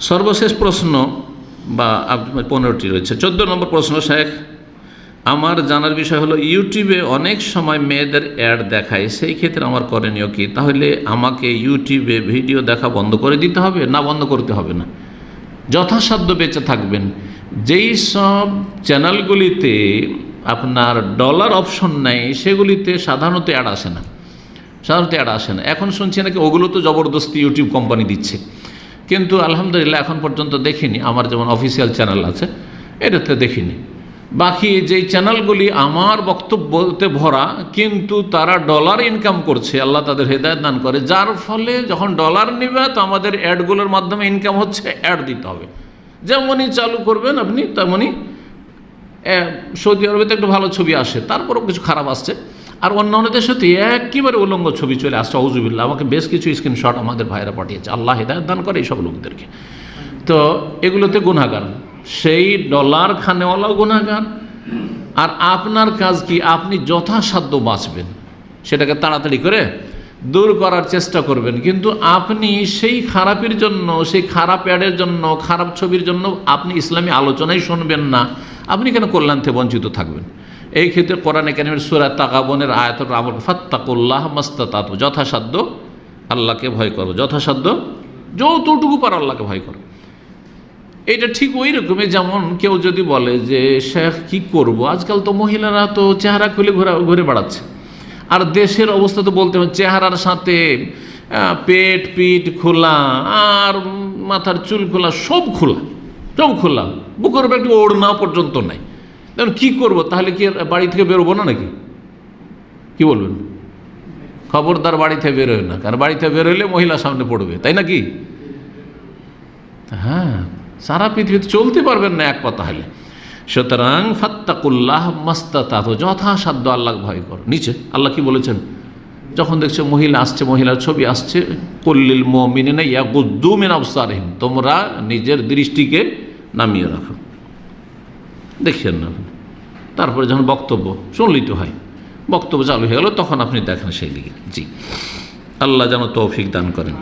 সর্বশেষ প্রশ্ন বা 15টি রয়েছে। 14 নম্বর প্রশ্ন, শেখ আমার জানার বিষয় হলো ইউটিউবে অনেক সময় মেয়েদের অ্যাড দেখায়, সেই ক্ষেত্রে আমার করণীয় কি? তাহলে আমাকে ইউটিউবে ভিডিও দেখা বন্ধ করে দিতে হবে না বন্ধ করতে হবে না? যথাসাধ্য বেঁচে থাকবেন। যেই সব চ্যানেলগুলিতে আপনার ডলার অপশন নেই সেগুলিতে সাধারণত অ্যাড আসে না, এখন শুনছি নাকি ওগুলো তো জবরদস্তি ইউটিউব কোম্পানি দিচ্ছে, কিন্তু আলহামদুলিল্লাহ এখন পর্যন্ত দেখিনি। আমার যেমন অফিসিয়াল চ্যানেল আছে এটাতে দেখিনি। বাকি যেই চ্যানেলগুলি আমার বক্তব্যতে ভরা কিন্তু তারা ডলার ইনকাম করছে, আল্লাহ তাদের হেদায়েত দান করে, যার ফলে যখন ডলার নেবে তো আমাদের অ্যাডগুলোর মাধ্যমে ইনকাম হচ্ছে, অ্যাড দিতে হবে। যেমনই চালু করবেন আপনি তেমনই সৌদি আরবে তো একটু ভালো ছবি আসে, তারপরেও কিছু খারাপ আসছে, আর অন্যান্য দেশে তো একেবারে উলঙ্গ ছবি চলে আসছে। আউযুবিল্লাহ, আমাকে বেশ কিছু স্ক্রিনশট আমাদের ভাইরা পাঠিয়েছে, আল্লাহ হেদায়েত দান করে এইসব লোকদেরকে। তো এগুলোতে গুনাহগার, সেই ডলার খানেওয়ালাও গুনাহগার। আর আপনার কাজ কি? আপনি যথাসাধ্য বাঁচবেন, সেটাকে তাড়াতাড়ি করে দূর করার চেষ্টা করবেন, কিন্তু আপনি সেই খারাপের জন্য, সেই খারাপ অ্যাডের জন্য, খারাপ ছবির জন্য আপনি ইসলামী আলোচনাই শুনবেন না, আপনি কেন কল্যাণ থেকে বঞ্চিত থাকবেন? এই ক্ষেত্রে কোরআনে কারিমের সূরা তাগাবনের আয়াতুল আমল ফাত্তাকুল্লাহ মাস্তাতাতু, যথাসাধ্য আল্লাহকে ভয় করো, যথাসাধ্য যতটুকু পারো আল্লাহকে ভয় করো। এটা ঠিক ওই রকমই যেমন কেউ যদি বলে যে শেখ কি করব, আজকাল তো মহিলারা তো চেহারা খুলে ঘুরে বেড়াচ্ছে, আর দেশের অবস্থা তো বলতে হবে, চেহারার সাথে পেট পিঠ খোলা আর মাথার চুল খোলা, সব খোলা, বুকের উপর একটু ওড়না পর্যন্ত নাই। তখন কী করবো? তাহলে কি বাড়ি থেকে বেরোবো না নাকি? কি বলবেন? খবরদার বাড়ি থেকে বেরোয় না, কারণ বাড়ি থেকে বেরোলে মহিলা সামনে পড়বে, তাই নাকি? হ্যাঁ, সারা পৃথিবীতে চলতে পারবেন না এক পথ হলে। সুতরাং ফাত্তাকুল্লাহ মাস্তাতাতু, যথাসাধ্য আল্লাহকে ভয় করো। নিচে আল্লাহ কি বলেছেন? যখন দেখছো মহিলা আসছে, মহিলার ছবি আসছে, কুল্লিল মুমিনিনা ইয়াগুদ্দু মিন আবসারিহিম, তোমরা নিজের দৃষ্টিকে নামিয়ে রাখো। দেখছেন না? তারপরে যখন বক্তব্য শুনলেই তো হয়, বক্তব্য চালু হয়ে গেল, তখন আপনি দেখেন সেই দিকে। জি, আল্লাহ যেন তৌফিক দান করেন।